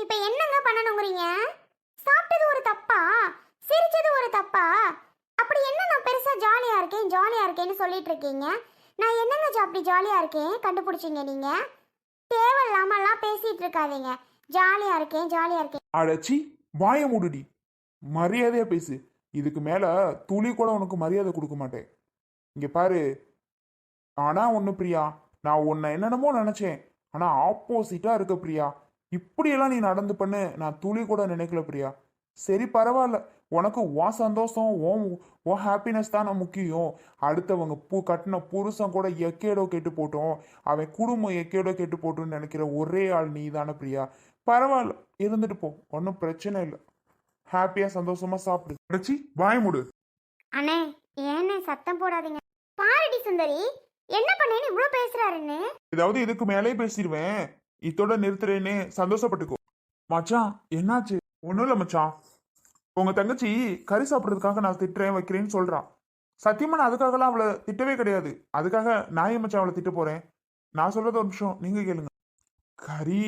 இப்போ என்னங்க பண்ணணுங்கிறீங்க? சாப்பிட்டது ஒரு தப்பா? சிரிச்சது ஒரு தப்பா? அப்படி என்ன நான் பெருசா ஜாலியா இருக்கேன் ஜாலியா இருக்கேன்னு சொல்லிட்டு இருக்கீங்க? நான் என்னங்க அப்படி ஜாலியா இருக்கேன் கண்டுபிடிச்சீங்க நீங்க? தேவையில்லாமலாம் பேசிட்டு இருக்காதீங்க. ஜாலியா இருக்கேன் ஜாலியா இருக்கேன். அடச்சி, வாய மூடுடி. மரியாதையா பேசு. இதுக்கு மேல துளி கூட உனக்கு மரியாதை கொடுக்க மாட்டேன். இங்க பாரு. ஆனா ஒண்ணு பிரியா, நான் உன்னை என்னென்னமோ நினைச்சேன். ஆனா ஆப்போசிட்டா இருக்க பிரியா. இப்படியெல்லாம் நீ நடந்து பண்ணு நான் துளி கூட நினைக்கல பிரியா. சரி பரவாயில்ல. உனக்கு உன் சந்தோஷம் உன் ஹாப்பினஸ் தான் நான் முக்கியம். அடுத்தவங்க கட்டின புருஷன் கூட எக்கேடோ கெட்டு போட்டோம், அவன் குடும்பம் எக்கேடோ கெட்டு போட்டோன்னு நினைக்கிற ஒரே ஆள் நீ தானே பிரியா. பரவாயில்ல, இருந்துட்டு போ, ஒன்றும் பிரச்சனை இல்லை. ஹாப்பியா சந்தோஷமா சாப்பிடு. அடிச்சி வாய மூடு. அண்ணே ஏன்னு சத்தம் போடாதீங்க. பாரடி சுந்தரி, என்ன பண்ணேன்னு இவ்வளோ பேசுறாருன்னு. ஏதாவது இதுக்கு மேலே பேசிடுவேன். இதோட நிறுத்துறேன்னு சந்தோஷப்பட்டுக்கோ. மச்சான் என்னாச்சு? ஒன்றும் இல்லை மச்சான். உங்க தங்கச்சி கறி சாப்பிட்றதுக்காக நான் திட்டுறேன் வைக்கிறேன்னு சொல்றான். சத்தியமா நான் அதுக்காகலாம் அவளை திட்டவே கிடையாது. அதுக்காக நான் ஏன் மச்சான் அவளை திட்ட போறேன்? நான் சொல்றது ஒரு நிமிஷம் நீங்க கேளுங்க. கறி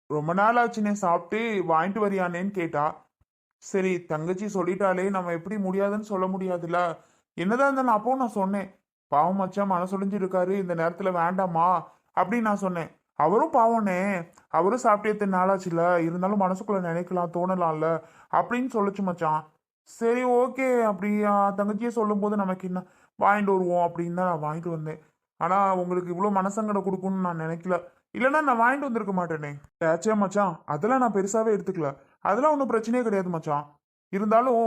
ரொம்ப நாள் ஆச்சுன்னே சாப்பிட்டு வாங்கிட்டு வரியானேன்னு கேட்டா. சரி தங்கச்சி சொல்லிட்டாலே நம்ம எப்படி முடியாதுன்னு சொல்ல முடியாதுல்ல. என்னதான் இருந்தாலும் அப்போ நான் சொன்னேன், பாவம் மச்சான் மனசொலிஞ்சு இருக்காரு, இந்த நேரத்துல வேண்டாமா அப்படின்னு நான் சொன்னேன். அவரும் பாவனே, அவரும் சாப்பிட்டு எத்தனை நாளாச்சுல, இருந்தாலும் மனசுக்குள்ள நினைக்கலாம் தோணலாம்ல அப்படின்னு சொல்லிச்சு மச்சான். சரி ஓகே, அப்படியா தங்கச்சியே சொல்லும் போது நமக்கு என்ன வாங்கிட்டு வருவோம் அப்படின்னு தான் நான் வாங்கிட்டு வந்தேன். ஆனா உங்களுக்கு இவ்வளவு மனசங்கடம் கொடுக்கும்னு நான் நினைக்கல. இல்லைன்னா நான் வாங்கிட்டு வந்திருக்க மாட்டேனே. ஏச்சே மச்சான், அதெல்லாம் நான் பெருசாவே எடுத்துக்கல. அதெல்லாம் ஒன்றும் பிரச்சனையே கிடையாது மச்சான். இருந்தாலும்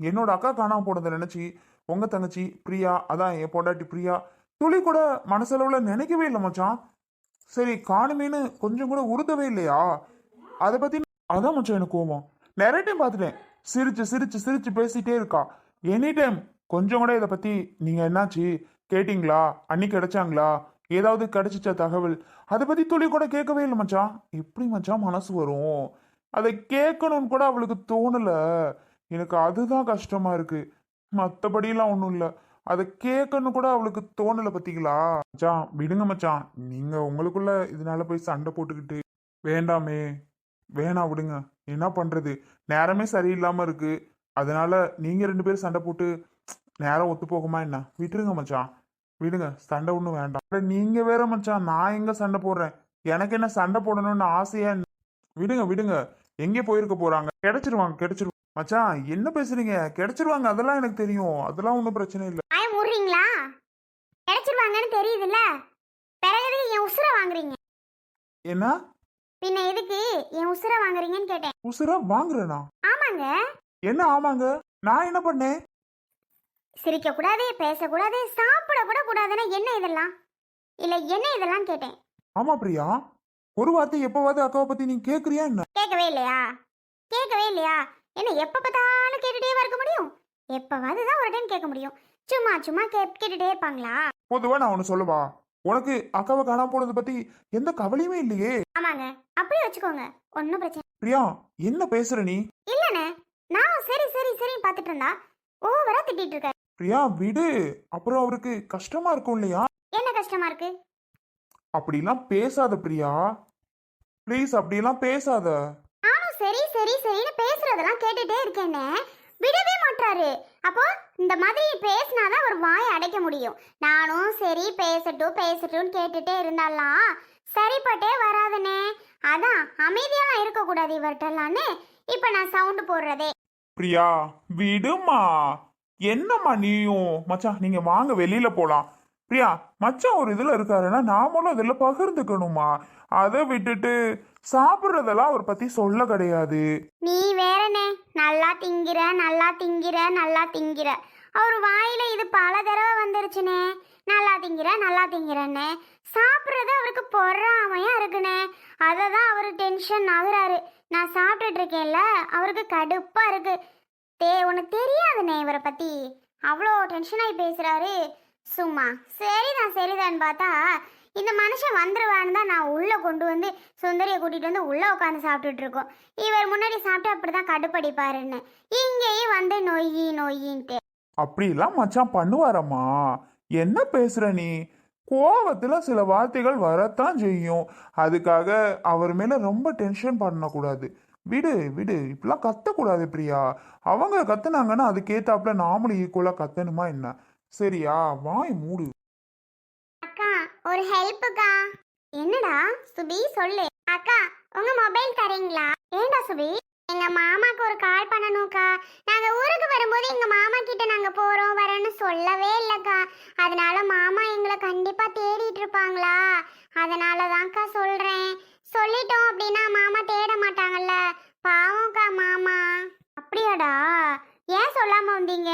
என்னோட அக்கா காணாம போனதை நினைச்சு உங்க தங்கச்சி பிரியா, அதான் என் பொண்டாட்டி பிரியா, துளி கூட மனசளவுல நினைக்கவே இல்லை மச்சான். சரி காணுமேனு கொஞ்சம் கூட உறுத்தவே இல்லையா? அதை பத்தி அதான் மச்சான் எனக்கு கோவம். நிறைய டைம் பார்த்துட்டேன், சிரிச்சு சிரிச்சு சிரிச்சு பேசிட்டே இருக்கா எனி டைம். கொஞ்சம் கூட இதை பத்தி நீங்க என்னாச்சு கேட்டீங்களா, அன்னைக்கு கிடைச்சாங்களா, ஏதாவது கிடைச்சிச்ச தகவல், அதை பத்தி துளி கூட கேட்கவே இல்லை மச்சான். எப்படி மச்சான் மனசு வரும்? அதை கேட்கணும்னு கூட அவளுக்கு தோணல. எனக்கு அதுதான் கஷ்டமா இருக்கு. மற்றபடியெல்லாம் ஒன்றும் இல்லை. அதை கேட்கணும் கூட அவளுக்கு தோணலை பத்திங்களா? மச்சான் விடுங்க மச்சான். நீங்க உங்களுக்குள்ள இதனால போய் சண்டை போட்டுக்கிட்டு வேண்டாமே. வேணாம் விடுங்க. என்ன பண்றது, நேரமே சரியில்லாம இருக்கு. அதனால நீங்க ரெண்டு பேரும் சண்டை போட்டு நேரம் ஒத்து போகுமா என்ன? விட்டுருங்க மச்சான், விடுங்க. சண்டை ஒன்றும் வேண்டாம். அட, நீங்க வேற மச்சான், நான் எங்க சண்டை போடுறேன்? எனக்கு என்ன சண்டை போடணும்னு ஆசையா? விடுங்க விடுங்க. எங்கே போயிருக்க போறாங்க? கிடைச்சிருவாங்க கிடைச்சிருவாங்க. மச்சான் என்ன பேசுறீங்க? கிடைச்சிருவாங்க, அதெல்லாம் எனக்கு தெரியும். அதெல்லாம் ஒன்றும் பிரச்சனை இல்லை. ஆய முடுறீங்களா? கிடைச்சிருவாங்கன்னு தெரியுதுல்ல, பிறகு என் உசுரை வாங்குறீங்க. என்ன? பின்ன எதுக்கு என் உசுரை வாங்குறீங்கன்னு கேட்டேன். உசுரா வாங்குறேனா? ஆமாங்க. என்ன ஆமாங்க? நான் என்ன பண்ணேன்? சிரிக்க கூடாது, பேசக்கூடாது, சாப்பிட கூட கூடாதுன்னா என்ன இதெல்லாம்? இல்ல என்ன இதெல்லாம் கேட்டேன். ஆமா பிரியா, ஒரு வார்த்தை எப்பவாவது அக்காவை பத்தி நீ கேக்குறியா என்ன? கேட்கவே இல்லையா? கேட்கவே இல்லையா? என்ன எப்ப பார்த்தாலும் கேட்டுட்டே இருக்க முடியும்? எப்பவாவது தான் ஒரு டைம் கேட்க முடியும். சும்மா சும்மா கேட்டுட்டே இருப்பாங்களா? பொதுவா நான் ஒண்ணு சொல்லவா? உனக்கு அக்காவை காணாம போனதை பத்தி எந்த கவலையுமே இல்லையே? ஆமாங்க, அப்படியே வச்சுக்கோங்க, ஒன்னும் பிரச்சனை பிரியா. என்ன பேசுற நீ? இல்லண்ணே, நான் சரி சரி சரி பார்த்துட்டு இருந்தா ஓவரா திட்டிட்டு இருக்க. பிரியா விடு, அப்புறம் அவருக்கு கஷ்டமா இருக்கும் இல்லையா? என்ன கஷ்டமா இருக்கு? அப்படிலாம் பேசாத பிரியா, ப்ளீஸ். அப்படிலாம் பேசாத. நானும் சரி சரி சரின்னு பேசுறதெல்லாம் கேட்டுட்டே இருக்கேன்னு விடவே மாட்டாரு. அப்போ இந்த மாதிரி பேசினாதான் ஒரு வாயை அடைக்க முடியும். நானும் சரி பேசட்டும் பேசட்டும்னு கேட்டுட்டே இருந்தாலாம் சரிப்பட்டே வராதுனே. அதான் அமைதியெல்லாம் இருக்கக்கூடாது இவர்கிட்டலான்னு இப்ப நான் சவுண்டு போடுறதே. பிரியா விடுமா. என்னம்மா நீயும் மச்சான் நீங்க வாங்க வெளியில போலாம். பிரியா மச்சான் ஒரு இதுல இருக்காருன்னா நாமளும் இதுல பகிர்ந்துக்கணுமா? அதை விட்டுட்டு சாப்பிட்றதெல்லாம் அவர் பத்தி சொல்ல கிடையாது. நீ வேறனே, நல்லா திங்கிற நல்லா திங்கிற நல்லா திங்கிற. அவர் வாயில இது பல தடவை வந்துருச்சுனே, நல்லா திங்கிற நல்லா திங்கிறன்னு. சாப்பிட்றது அவருக்கு பொறாமையா இருக்குனே, அதை தான் அவர் டென்ஷன் ஆகுறாரு. நான் சாப்பிட்டுட்டு இருக்கேன்ல, அவருக்கு கடுப்பா இருக்கு. உனக்கு தெரியாதுண்ணே இவரை பத்தி, அவ்வளோ டென்ஷனாகி பேசுறாரு. சும்மா சரிதான் சரிதான் பார்த்தா இந்த மனுஷன் வந்துருவான்னு தான் நான் உள்ள கொண்டு வந்து சுந்தரியை கூட்டிட்டு வந்து உள்ள உட்காந்து சாப்பிட்டுட்டு இருக்கோம். இவர் முன்னாடி சாப்பிட்டு அப்படிதான் கடுப்படிப்பாருன்னு இங்கேயும் வந்து நொய்யி நொய்யின்ட்டு. அப்படிலாம் மச்சான் பண்ணுவாரம்மா? என்ன பேசுற நீ? கோவத்துல சில வார்த்தைகள் வரத்தான் செய்யும். அதுக்காக அவர் மேல ரொம்ப டென்ஷன் பண்ணக்கூடாது. விடு விடு, இப்படிலாம் கத்தக்கூடாது பிரியா. அவங்க கத்துனாங்கன்னா அதுக்கேத்தாப்புல நாமளும் ஈக்குவலா கத்தணுமா என்ன? சரியா? வாய் மூடு. அக்கா ஒரு ஹெல்ப்புக்கா. என்னடா சுபி சொல்லு. அக்கா உங்க மொபைல் தரீங்களா? ஏண்டா சுபி? எங்க மாமாக்கு ஒரு கால் பண்ணணும்க்கா. நாங்க ஊருக்கு வரும்போது எங்க மாமா கிட்ட நாங்க போறோம் வரேன்னு சொல்லவே இல்லக்கா. அதனால மாமா எங்களை கண்டிப்பா தேடிட்டு இருப்பாங்களா? அதனால தான்க்கா சொல்றேன். சொல்லிட்டோம் அப்படின்னா மாமா தேட மாட்டாங்கல்ல. பாவம்க்கா மாமா. அப்படியாடா? ஏன் சொல்லாம வந்தீங்க?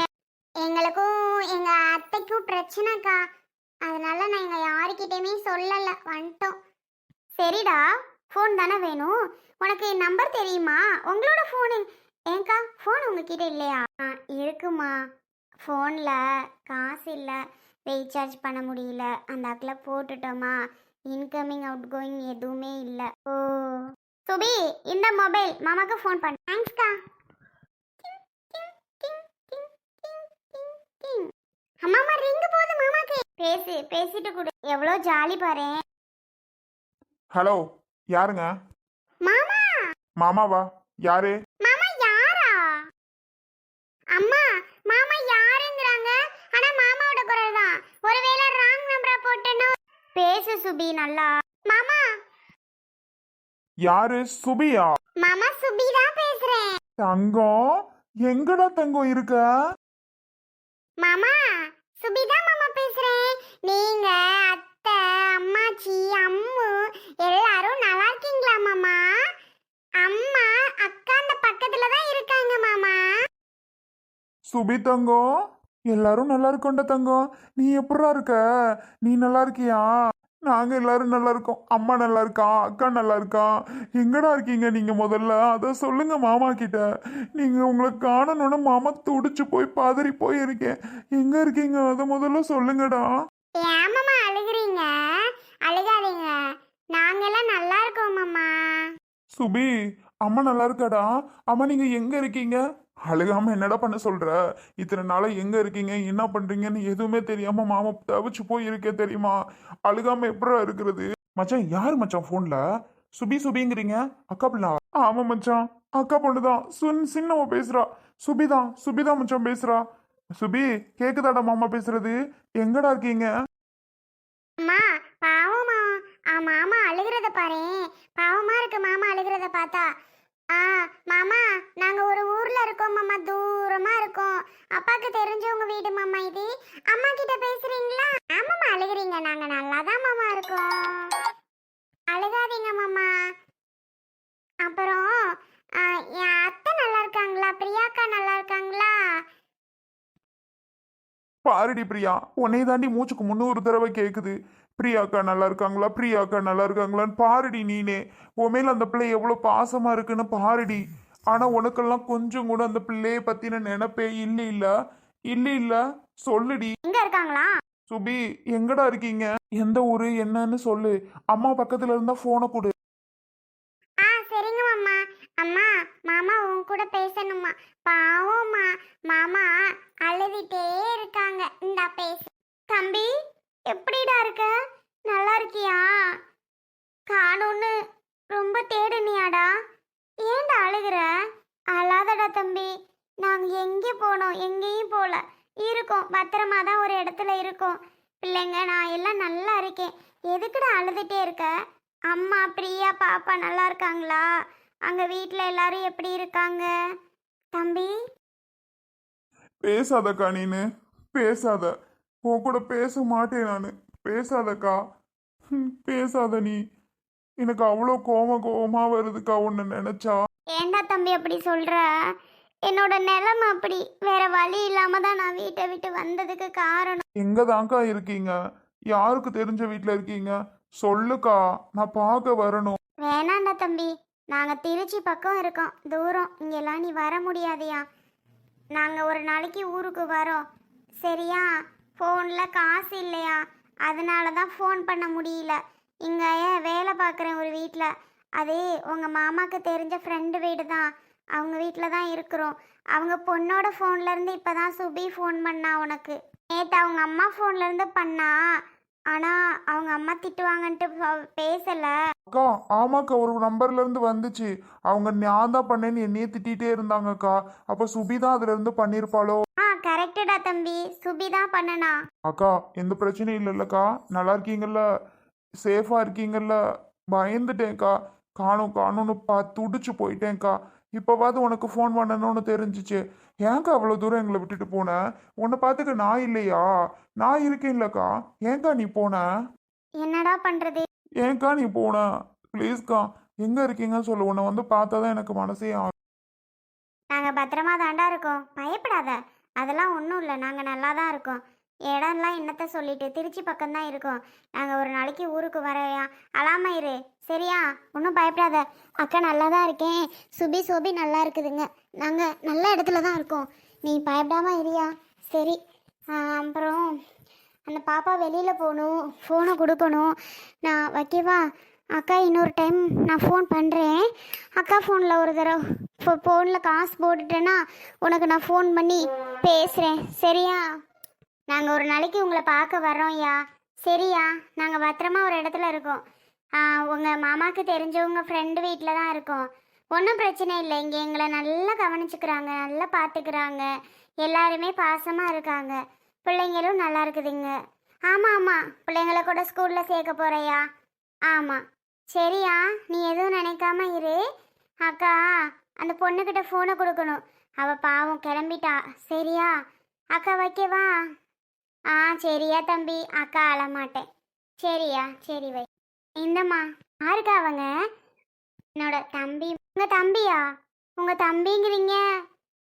எங்களுக்கும் எங்க அத்தைக்கும் பிரச்சனைக்கா. அதனால நாங்க யாருக்கிட்டயுமே சொல்லல, வந்துட்டோம். சரிடா, ஃபோன் தானே வேணும். உனக்கு என் நம்பர் தெரியுமா? உங்களோட ஃபோனு ஏங்கா ஃபோன் உங்ககிட்ட இல்லையா? இருக்குமா. ஃபோனில் காசு இல்லை, ரீசார்ஜ் பண்ண முடியல. அந்த அக்கில் போட்டுட்டோமா, இன்கமிங் அவுட் கோயிங் எதுவுமே இல்லை. ஓ சுபி, இந்த மொபைல் மாமாக்கு ஃபோன் பண்ண. தேங்க்ஸ்க்கா. அம்மாமா ரிங்கு போகுது மாமாக்கு. பேசிட்டு கொடு. எவ்வளோ ஜாலி பாரு. ஹலோ, யாருங்க? மாமா. மாமாவா? யாரு? மாமா யாரா? அம்மா மாமா யாருங்கறாங்க? ஆனா மாமாவோட குரல் தான். ஒருவேளை ராங் நம்பரா போட்டனோ? பேசு சுபி நல்லா. மாமா. யாரு? சுபியா? மாமா சுபி தான் பேசுறேன். தங்கம், எங்கடா தங்கம் இருக்க? மாமா சுபி தான் மாமா பேசுறேன். நீங்க அத்தை, அம்மாச்சி, அம்மு எல்லாரும் நல்லா இருக்கீங்களா மாமா? அம்மா அக்கா அந்த பக்கத்துல தான் இருக்காங்க மாமா. சுபி தங்கம், எல்லாரும் நல்லா இருக்கோண்ட தங்கம். நீ எப்படா இருக்க? நீ நல்லா இருக்கியா? நாங்க எல்லாரும் நல்லா இருக்கோம். அம்மா நல்லா இருக்கான், அக்கா நல்லா இருக்கான். எங்கடா இருக்கீங்க நீங்க? முதல்ல அதை சொல்லுங்க மாமா கிட்ட. நீங்க உங்களை காணணும்னு மாமா துடிச்சு போய் பதறி போய் இருக்கேன். எங்க இருக்கீங்க அதை முதல்ல சொல்லுங்கடா. ஏன் மாமா அழுகுறீங்க? அழுகாதீங்க, நாங்கெல்லாம் நல்லா இருக்கோம் மாமா. சுபி, அம்மா நல்லா இருக்காடா. அம்மா நீங்க எங்க இருக்கீங்க? அழுகாம என்னடா பண்ண சொல்ற? இத்தனை நாளா எங்க இருக்கீங்க, என்ன பண்றீங்கன்னு எதுவுமே தெரியாம மாமா தவிச்சு போய் இருக்கே தெரியுமா? அழுகாம எப்படா இருக்கிறது? மச்சான், யாரு மச்சான் போன்ல? சுபி சுபிங்கிறீங்க? அக்கா பிள்ளை? ஆமா மச்சான், அக்கா பொண்ணுதான். சின்னவ பேசுறா. சுபிதான் மச்சான் பேசுறா. சுபி, கேக்குதாடா மாமா பேசுறது? எங்கடா இருக்கீங்க? அம்மா பாவமா. மாமா அழுகிறத பாரு. பாவமா இருக்கு மாமா அழுகிறத பார்த்தா. மாமா நாங்க ஒரு ஊர்ல இருக்கோம் மாமா, தூரமா இருக்கோம். அப்பாக்கு தெரிஞ்சவங்க வீடு மாமா இது. அம்மா கிட்ட பேசுறீங்களா? ஆமாம்மா அழுகிறீங்க, நாங்க நல்லா தான் மாமா இருக்கோம். அழுகாதீங்க மாமா. அப்புறம் என் அத்தை நல்லா இருக்காங்களா? பிரியாக்கா நல்லா இருக்காங்களா? பாருடி பிரியா, உன்னை தாண்டி மூச்சுக்கு 300 தடவை கேக்குது. பிரியாக்கா நல்லா இருக்காங்களா, பிரியாக்கா நல்லா இருக்காங்களான்னு பாருடி. நீனே உன் மேல அந்த பிள்ளை எவ்வளவு பாசமா இருக்குன்னு பாருடி. ஆனா உனக்கெல்லாம் கொஞ்சம் கூட அந்த பிள்ளைய பத்தின நினைப்பே இல்ல சொல்லுடி. எங்க இருக்காங்களா? சுபி, எங்கடா இருக்கீங்க? எந்த ஊரு என்னன்னு சொல்லு. அம்மா பக்கத்துல இருந்தா போனை கொடு. சரிங்க மாமா. அம்மா மாமா உன் கூட பேசணுமா? பாவம்மா, மாமா அழுதுட்டே இருக்காங்க. இந்தா பேசு. தம்பி எப்படிடா இருக்க? நல்லா இருக்கியா? காணோன்னு ரொம்ப தேடுனியாடா? ஏன்டா அழுகுற? அழாதடா தம்பி. நாங்க எங்கே போனோம்? எங்கேயும் போல. இருக்கோம், பத்திரமா தான் ஒரு இடத்துல இருக்கோம். பிள்ளைங்க நான் எல்லாம் நல்லா இருக்கேன். எதுக்குடா அழுதுட்டே இருக்க? அம்மா பிரியா பாப்பா நல்லா இருக்காங்களா? அங்க வீட்ல எல்லாரும் எப்படி இருக்காங்க தம்பி? பேசாதக்கா, நீனு பேசாத. உன் கூட பேச மாட்டேன் நானு. பேசாதக்கா, பேசாத நீ. எனக்கு அவ்வளோ கோவமா வருதுக்கா உன்னை நினைச்சா. ஏண்டா தம்பி அப்படி சொல்ற? என்னோட நிலைமை அப்படி. வேற வழி இல்லாம தான் நான் வீட்டை விட்டு வந்ததுக்கு காரணம். எங்கதான்க்கா இருக்கீங்க? யாருக்கு தெரிஞ்ச வீட்ல இருக்கீங்க? சொல்லுக்கா, நான் பார்க்க வரணும். வேணாண்டா தம்பி, நாங்க திருச்சி பக்கம் இருக்கோம், தூரம். இங்கெல்லாம் நீ வர முடியாதையா. நாங்க ஒரு நாளைக்கு ஊருக்கு வரோம், சரியா? ஃபோன்ல காசு இல்லையா, அதனால தான் ஃபோன் பண்ண முடியல. இங்க வேலை பார்க்குறேன் ஒரு வீட்டில். அது உங்கள் மாமாவுக்கு தெரிஞ்ச ஃப்ரெண்டு வீடு தான். அவங்க வீட்டில் தான் இருக்கிறோம். அவங்க பொண்ணோட ஃபோன்லேருந்து இப்போ தான் சுபி ஃபோன் பண்ணா உனக்கு. நேற்று அவங்க அம்மா ஃபோன்லேருந்து பண்ணா. ஆனால் அவங்க அம்மா திட்டுவாங்கன்ட்டு பேசலை. அக்கா ஆமாக்கா ஒரு நம்பர்ல இருந்து வந்துச்சு. அவங்க நான் தான் பண்ணேன்னு என்னையே திட்டிகிட்டே இருந்தாங்கக்கா. அப்ப சுபி தான் அதுல இருந்து பண்ணியிருப்பாளோ. கரெக்டுடா தம்பி, சுபி தான் பண்ணனா. அக்கா எந்த பிரச்சனையும் இல்லைல்லக்கா? நல்லா இருக்கீங்கல்ல? சேஃபா இருக்கீங்கல்ல? பயந்துட்டேன்க்கா. காணும் காணும்னு துடிச்சு போயிட்டேன்க்கா. இப்போவாது உனக்கு ஃபோன் பண்ணணும்னு தெரிஞ்சிச்சு. ஏன்க்கா அவ்வளோ தூரம் எங்களை விட்டுட்டு போன? உன்னை பார்த்துக்க நான் இல்லையா? நான் இருக்கேன்லக்கா. ஏன்க்கா நீ போன? என்னடா பண்ணுறது? ஏன்க்கா நீ போன? ப்ளீஸ்க்கா எங்க இருக்கீங்கன்னு சொல்லு. உன்னை வந்து பார்த்தா தான் எனக்கு மனசே நாங்கள் பத்திரமா தாண்டா இருக்கோம், பயப்படாத. அதெல்லாம் ஒன்றும் இல்லை, நாங்கள் நல்லா தான் இருக்கோம். இடம்லாம் என்னத்த சொல்லிட்டு திருச்சி பக்கம்தான் இருக்கோம். நாங்கள் ஒரு நாளைக்கு ஊருக்கு வரையா அழாம இரு, சரியா? ஒன்றும் பயப்படாத. அக்கா நல்லா தான் இருக்கேன், சுபி சோபி நல்லா இருக்குதுங்க. நாங்கள் நல்ல இடத்துல தான் இருக்கோம், நீ பயப்படாம இரியா. சரி. அப்புறம் அந்த பாப்பா வெளியில் போகணும், ஃபோனை கொடுக்கணும். நான் வைக்கவா? அக்கா இன்னொரு டைம் நான் ஃபோன் பண்ணுறேன். அக்கா ஃபோனில் ஒரு தடவை ஃபோனில் காசு போட்டுட்டேன்னா உனக்கு நான் ஃபோன் பண்ணி பேசுகிறேன், சரியா? நாங்கள் ஒரு நாளைக்கு உங்களை பார்க்க வர்றோம்யா, சரியா? நாங்கள் பத்திரமா ஒரு இடத்துல இருக்கோம். உங்கள் மாமாவுக்கு தெரிஞ்சவங்க ஃப்ரெண்டு வீட்டில் தான் இருக்கோம். ஒன்றும் பிரச்சனை இல்லை, இங்கே எங்களை நல்லா கவனிச்சுக்கிறாங்க, நல்லா பார்த்துக்கிறாங்க. எல்லாருமே பாசமாக இருக்காங்க, பிள்ளைங்களும் நல்லா இருக்குதுங்க. ஆமாம் ஆமாம், பிள்ளைங்களை கூட ஸ்கூலில் சேர்க்க போகிறையா? ஆமாம். சரியா, நீ எதுவும் நினைக்காம இரு. அக்கா அந்த பொண்ணுக்கிட்ட ஃபோனை கொடுக்கணும், அவள் பாவம் கிளம்பிட்டா, சரியா? அக்கா வைக்கவா? சரியா தம்பி, அக்கா அழமாட்டேன், சரியா? சரி வை. இந்தம்மா. யாருக்கா அவங்க? என்னோட தம்பி. உங்கள் தம்பியா? உங்கள் தம்பிங்கிறீங்க,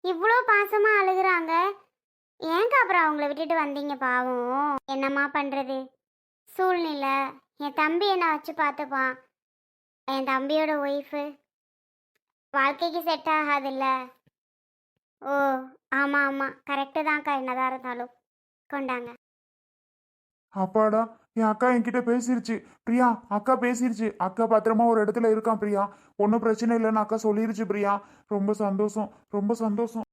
இவ்வளோ பாசமாக அழுகுறாங்க. ஏங்க அப்புறம் அவங்கள விட்டுட்டு வந்தீங்க? பாவம், என்னம்மா பண்ணுறது, சூழ்நிலை. என் தம்பி என்னை வச்சு பார்த்துப்பான். என் தம்பியோட ஒய்ஃபு வாழ்க்கைக்கு செட் ஆகாதுல்ல. ஓ ஆமாம் ஆமாம், கரெக்டு தான்க்கா. என்னதான் இருந்தாலும் கொண்டாங்க. அப்பாடா என் அக்கா என்கிட்ட பேசிருச்சு. பிரியா அக்கா பேசிருச்சு. அக்கா பத்திரமா ஒரு இடத்துல இருக்கான் பிரியா. ஒன்றும் பிரச்சனை இல்லைன்னு அக்கா சொல்லிருச்சு பிரியா. ரொம்ப சந்தோஷம், ரொம்ப சந்தோஷம்.